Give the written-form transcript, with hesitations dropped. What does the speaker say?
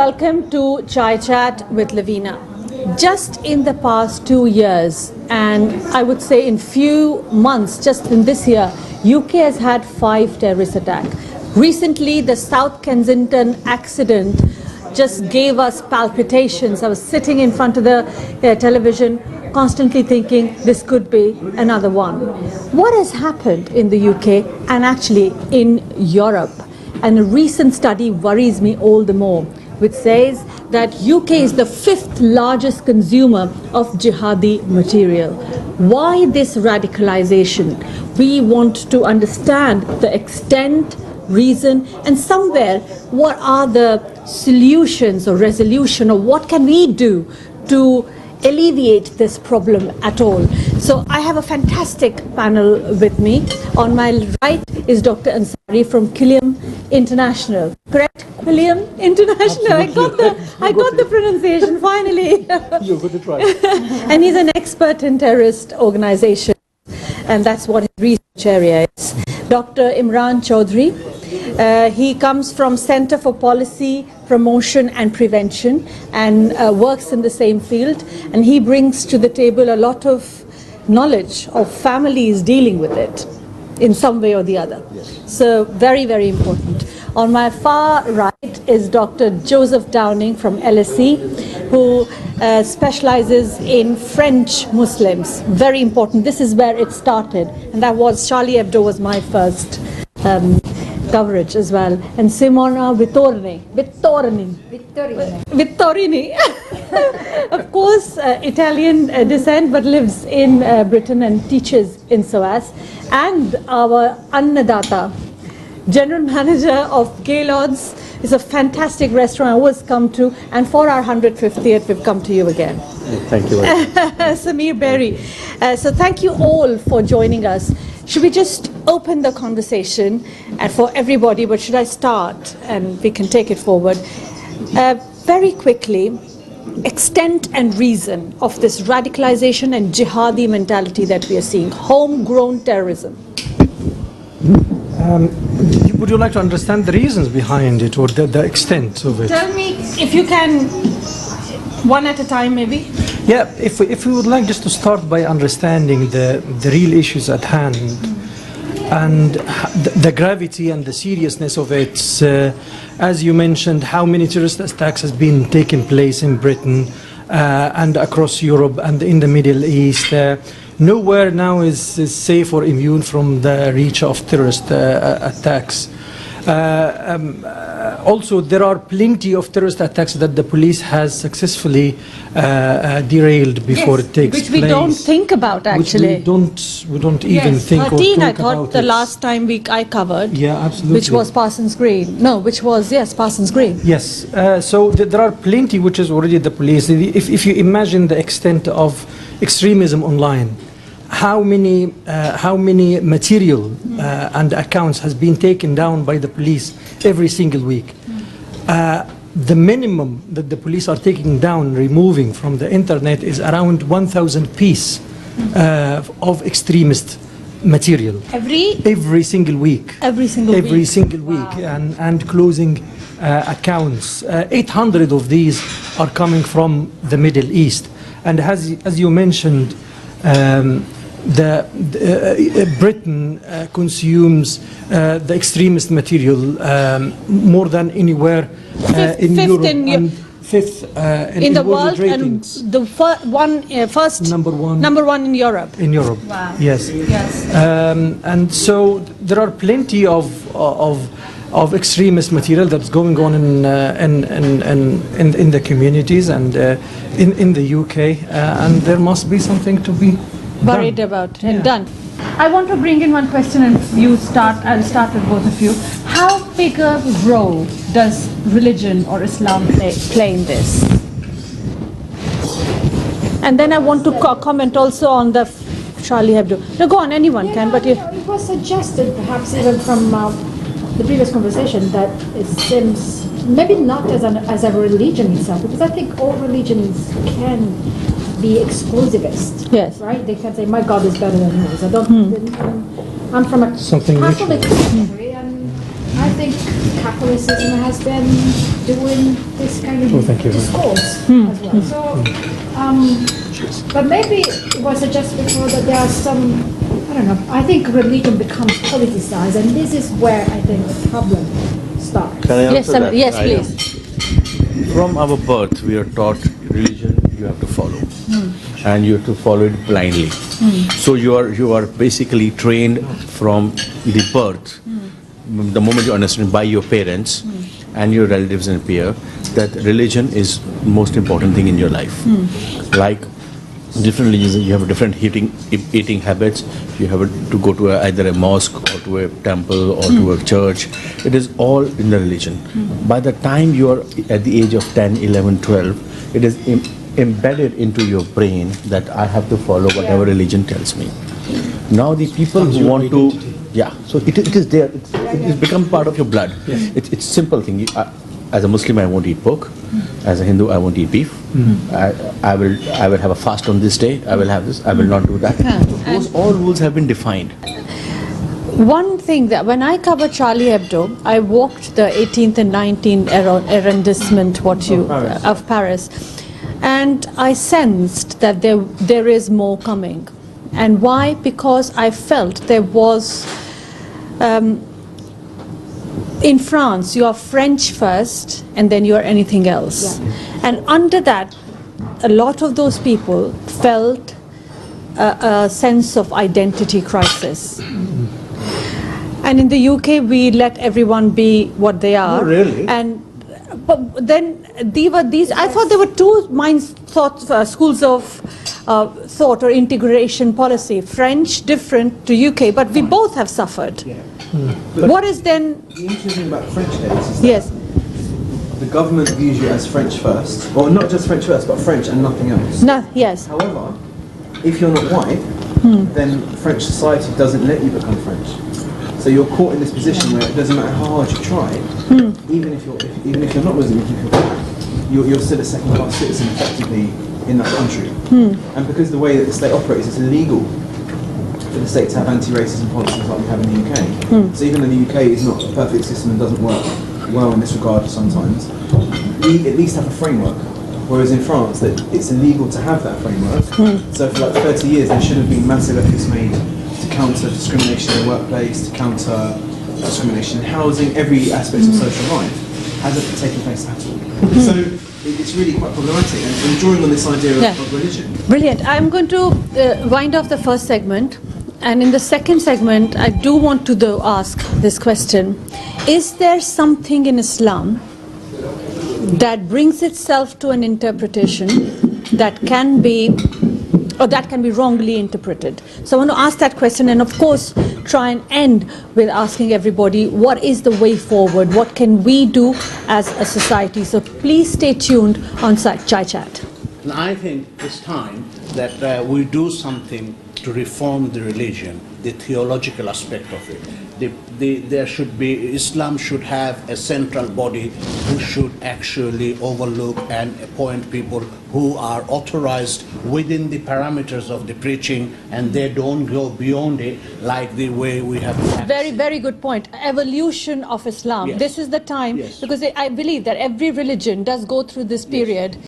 welcome to Chai Chat with Lavina. Just in the past 2 years, and I would say in few months, just in this year, UK has had 5 terrorist attacks. Recently, the South Kensington accident just gave us palpitations. I was sitting in front of the television, constantly thinking this could be another one. What has happened in the UK and actually in Europe? And a recent study worries me all the more, which says that UK is the 5th largest consumer of jihadi material. Why this radicalization? We want to understand the extent, reason, and somewhere what are the solutions or resolution, or what can we do to alleviate this problem at all. So I have a fantastic panel with me. On my right is Dr. Ansari from Quilliam International. Correct? Quilliam International. I got the pronunciation finally. You got it right. And he's an expert in terrorist organization, and that's what his research area is. Dr. Imran Chaudhry. He comes from Center for Policy, Promotion and Prevention, and works in the same field, and he brings to the table a lot of knowledge of families dealing with it in some way or the other. Yes. So very, very important. On my far right is Dr. Joseph Downing from LSE, who specializes in French Muslims. Very important. This is where it started, and that was Charlie Hebdo was my first coverage as well. And Simona Vittorini, of course, Italian descent, but lives in Britain and teaches in SOAS. And our Annadata, General Manager of Gaylord's, is a fantastic restaurant I always come to, and for our 150th, we've come to you again. Thank you very much. Samir Berry. So thank you all for joining us. Should we just open the conversation for everybody, but should I start and we can take it forward? Very quickly, extent and reason of this radicalization and jihadi mentality that we are seeing, homegrown terrorism. Would you like to understand the reasons behind it, or the extent of it? Tell me, if you can, one at a time maybe. Yeah, if we would like just to start by understanding the real issues at hand, and the gravity and the seriousness of it. As you mentioned, how many terrorist attacks has been taking place in Britain and across Europe and in the Middle East. Nowhere now is safe or immune from the reach of terrorist attacks. Also, there are plenty of terrorist attacks that the police has successfully derailed before it takes place. Which we don't think about, actually. We don't even think or talk about it. I thought the last time I covered. Yeah, absolutely. Which was Parsons Green. No, which was, yes, Parsons Green. Yes. So there are plenty which is already the police. If you imagine the extent of extremism online, how many material and accounts has been taken down by the police every single week. The minimum that the police are taking down, removing from the internet, is around 1,000 pieces of extremist material. Every single week. Every single week. And closing accounts. 800 of these are coming from the Middle East. And as you mentioned, Britain consumes the extremist material more than anywhere in Europe, and fifth in the world, and the first number one in Europe. In Europe, wow. Yes. And so there are plenty of extremist material that's going on in the communities and in the UK, and there must be something to be worried about and done. I want to bring in one question, and you start. I'll start with both of you. How big a role does religion or Islam play in this? And then I want to comment also on the Charlie Hebdo. No, go on. Anyone can, but it was suggested, perhaps even from the previous conversation, that it seems maybe not as a religion itself, because I think all religions can be exclusivist. Yes. Right? They can say, my God is better than yours. I'm from a Catholic country, and I think Catholicism has been doing this kind of discourse as well. So, but maybe it was just because that there are some, I don't know, I think religion becomes politicized, and this is where I think the problem starts. Can I answer that? Yes, please. From our birth, we are taught religion you have to follow, and you have to follow it blindly. So you are basically trained from the birth, the moment you understand by your parents and your relatives and peer that religion is most important thing in your life. Like different religions, you have different eating habits. You have to go to either a mosque or to a temple or to a church. It is all in the religion. By the time you are at the age of 10, 11, 12, it is embedded into your brain that I have to follow whatever religion tells me. Now the people who want to, so it is there. It's become part of your blood. It's simple thing. As a Muslim, I won't eat pork. As a Hindu, I won't eat beef. I will have a fast on this day. I will have this. I will not do that. Those all rules have been defined. One thing that when I covered Charlie Hebdo, I walked the 18th and 19th arrondissement of Paris, and I sensed that there is more coming. And why? Because I felt there was. In France, you are French first, and then you are anything else. And under that, a lot of those people felt a sense of identity crisis. And in the UK, we let everyone be what they are. Oh, really? But then these. I thought there were two schools of thought or integration policy. French different to UK, but we both have suffered. What is then? The interesting thing about the French case is that the government views you as French first, or not just French first, but French and nothing else. Yes. However, if you're not white, then French society doesn't let you become French. So you're caught in this position where it doesn't matter how hard you try, even if you're not Muslim, if you're black, you're still a second-class citizen effectively in that country. And because the way that the state operates, it's illegal for the state to have anti-racism policies like we have in the UK. So even though the UK is not a perfect system and doesn't work well in this regard sometimes, we at least have a framework. Whereas in France, that it's illegal to have that framework. So for like 30 years, there should have been massive efforts made to counter discrimination in the workplace, to counter discrimination in housing, every aspect of social life hasn't taken place at all. So it's really quite problematic. And drawing on this idea of religion. Brilliant. I'm going to wind off the first segment. And in the second segment, I do want to though ask this question. Is there something in Islam that brings itself to an interpretation that can be wrongly interpreted? So I want to ask that question, and of course try and end with asking everybody, what is the way forward? What can we do as a society? So please stay tuned on Chai Chat. And I think it's time that we do something to reform the religion, the theological aspect of it. Islam should have a central body who should actually overlook and appoint people who are authorized within the parameters of the preaching, and they don't go beyond it like the way we have. Very, very good point. Evolution of Islam. Yes. This is the time, Yes. because I believe that every religion does go through this period.